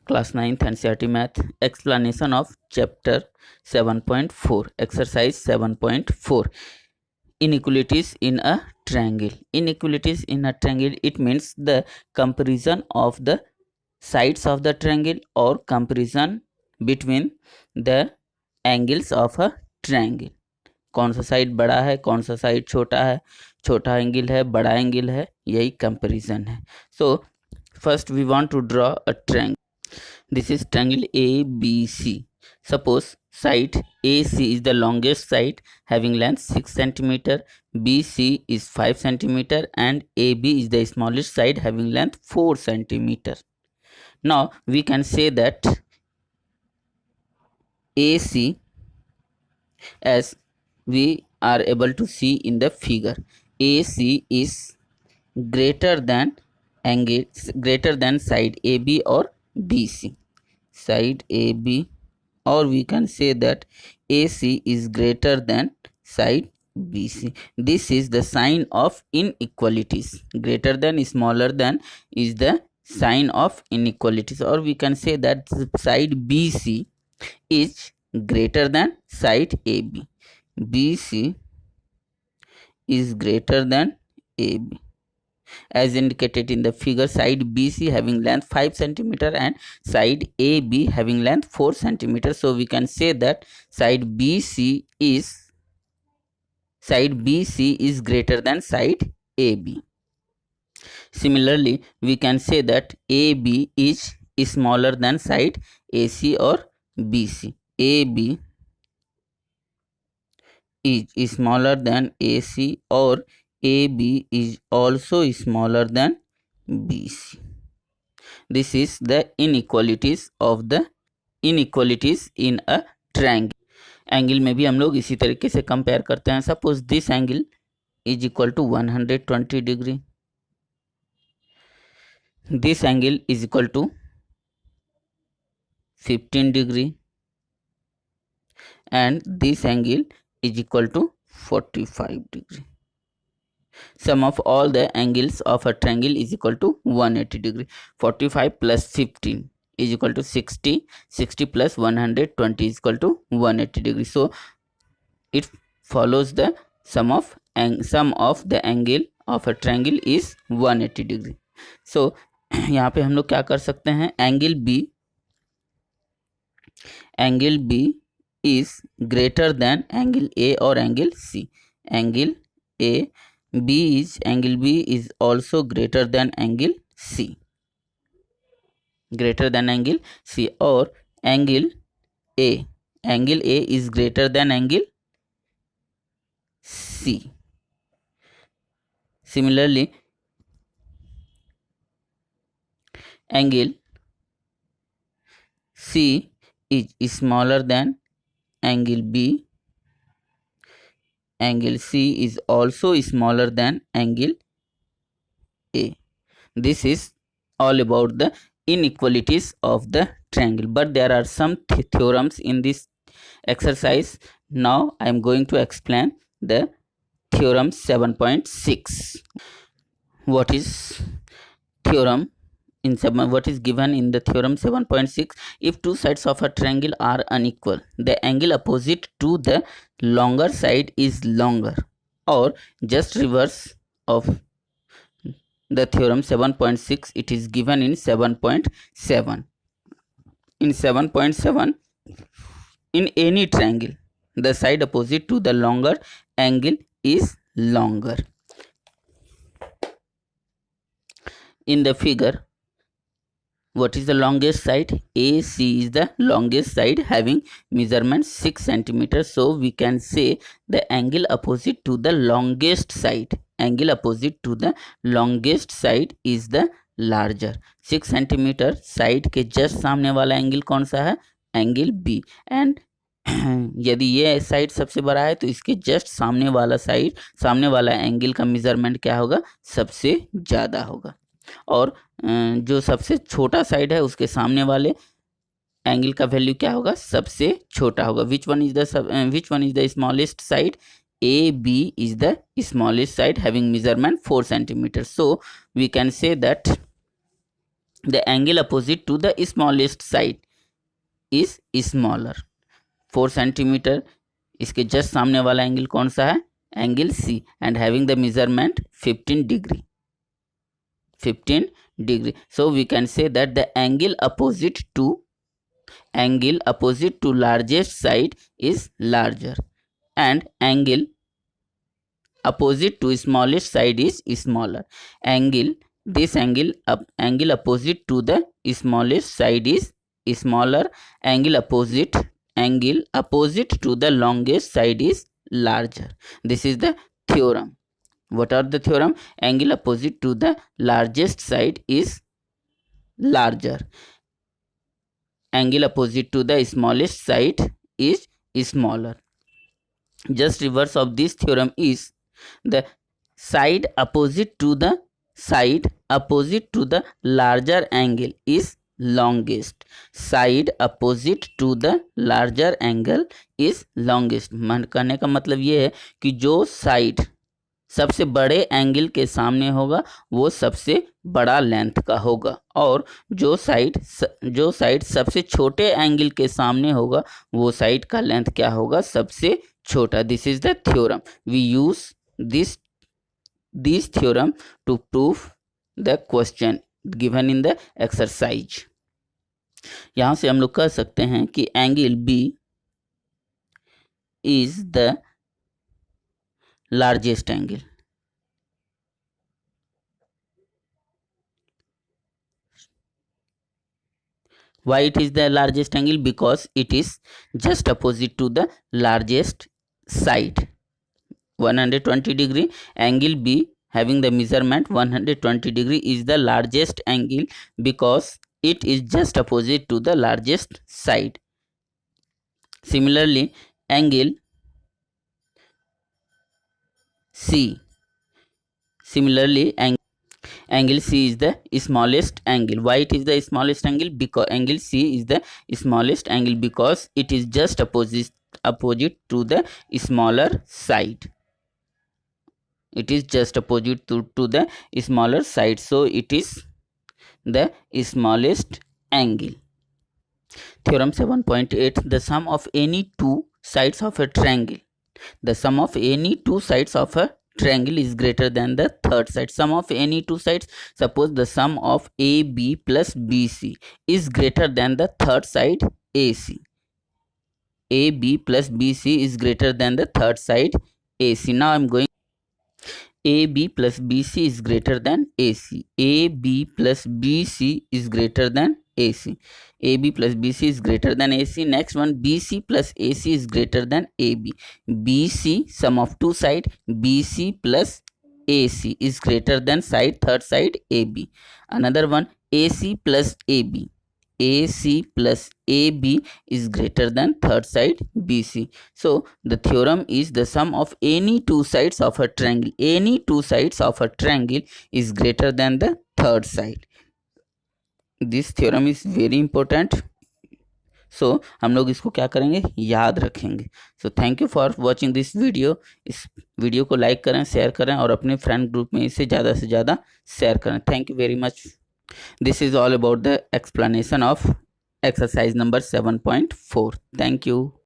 Class 9th NCERT Math explanation of chapter 7.4 exercise 7.4 inequalities in a triangle. Inequalities in a triangle, it means the comparison of the sides of the triangle or comparison between the angles of a triangle. कौन सा side बड़ा है, कौन सा side छोटा है, छोटा angle है, बड़ा एंगल है, यही कंपैरिजन है. So first we want to draw a triangle. This is triangle ABC. Suppose side AC is the longest side having length 6 cm, BC is 5 cm and AB is the smallest side having length 4 cm. Now we can say that AC, as we are able to see in the figure, AC is greater than side AB or BC. Side AB, or we can say that AC is greater than side BC. This is the sign of inequalities. Greater than, smaller than is the sign of inequalities, or we can say that side BC is greater than side AB. BC is greater than AB. As indicated in the figure, side BC having length 5 cm and side AB having length 4 cm. So we can say that side BC is greater than side AB. Similarly, we can say that AB is smaller than side AC or BC. AB is smaller than AC or AB is also smaller than BC. This is the inequalities in a triangle. Angle में भी हम लोग इसी तरीके से compare करते हैं. Suppose this angle is equal to 120 degree, this angle is equal to 15 degree and this angle is equal to 45 degree. Sum of all the angles of a triangle is equal to 180 degree. 45 plus 15 is equal to 60. 60 plus 120 is equal to 180 degree. So it follows the sum of the angle of a triangle is 180 degree. So यहाँ पे हम लोग क्या कर सकते हैं, angle B is greater than angle A or angle C. Angle B is also greater than angle C. Or angle A is greater than angle C. Similarly, angle C is smaller than angle B. Angle C is also smaller than angle A. This is all about the inequalities of the triangle, but there are some theorems in this exercise. Now I am going to explain the theorem 7.6. What is theorem? What is given in the theorem 7.6? If two sides of a triangle are unequal, the angle opposite to the longer side is longer, or just reverse of the theorem 7.6, it is given in 7.7. In 7.7, in any triangle, the side opposite to the longer angle is longer. In the figure, what is the longest side? AC is the longest side having measurement 6 cm. So we can say the angle opposite to the longest side. Angle opposite to the longest side is the larger. 6 cm side के just सामने वाला angle कौन सा है? Angle B. And यदि ये side सबसे बड़ा है तो इसके जस्ट सामने वाला एंगल का मेजरमेंट क्या होगा? सबसे ज़्यादा होगा. और जो सबसे छोटा साइड है उसके सामने वाले एंगल का वैल्यू क्या होगा? सबसे छोटा होगा. Which one is the smallest side? AB is the smallest side having measurement 4 cm. So we can say that the angle opposite to the smallest side is smaller. 4 centimetre, इसके just सामने वाला angle कौन सा है? Angle C, and having the measurement 15 degree. 15 degree. So we can say that the angle opposite to largest side is larger, and angle opposite to smallest side is smaller. Angle opposite to the smallest side is smaller. Angle opposite to the longest side is larger. This is the theorem. What are the theorem? Angle opposite to the largest side is larger. Angle opposite to the smallest side is smaller. Just reverse of this theorem is the side opposite to the larger angle is longest. Side opposite to the larger angle is longest. कहने का मतलब ये है कि जो side सबसे बड़े angle के सामने होगा वो सबसे बड़ा लेंथ का होगा, और जो साइड सबसे छोटे एंगल के सामने होगा वो साइड का लेंथ क्या होगा? सबसे छोटा. This is the theorem. We use this theorem to prove the question given in the exercise. यहां से हम लोग कह सकते हैं कि angle B is the largest angle. Why it is the largest angle? Because it is just opposite to the largest side. 120 degree. Angle B having the measurement 120 degree is the largest angle because it is just opposite to the largest side. Similarly, angle C. Angle C is the smallest angle. Why it is the smallest angle? Because angle C is the smallest angle because it is just opposite to the smaller side. It is just opposite to the smaller side, so it is the smallest angle. Theorem 7.8. The sum of any two sides of a triangle. The sum of any two sides of a triangle is greater than the third side. Sum of any two sides. Suppose the sum of AB plus BC is greater than the third side AC. AB plus BC is greater than the third side AC. Now I am going. AB plus BC is greater than AC. AB plus BC is greater than AC. AB plus BC is greater than AC. Next one, BC plus AC is greater than AB. BC, sum of two side, BC plus AC is greater than third side AB. Another one, AC plus AB. AC plus AB is greater than third side BC. So the theorem is the sum of any two sides of a triangle. Any two sides of a triangle is greater than the third side. This theorem is very important. So हम लोग इसको क्या करेंगे? याद रखेंगे. So thank you for watching this video. इस video को like करें, शेयर करें और अपने फ्रेंड ग्रुप में इसे ज़्यादा से ज़्यादा शेयर करें. Thank you very much. This is all about the explanation of exercise number 7.4. Thank you.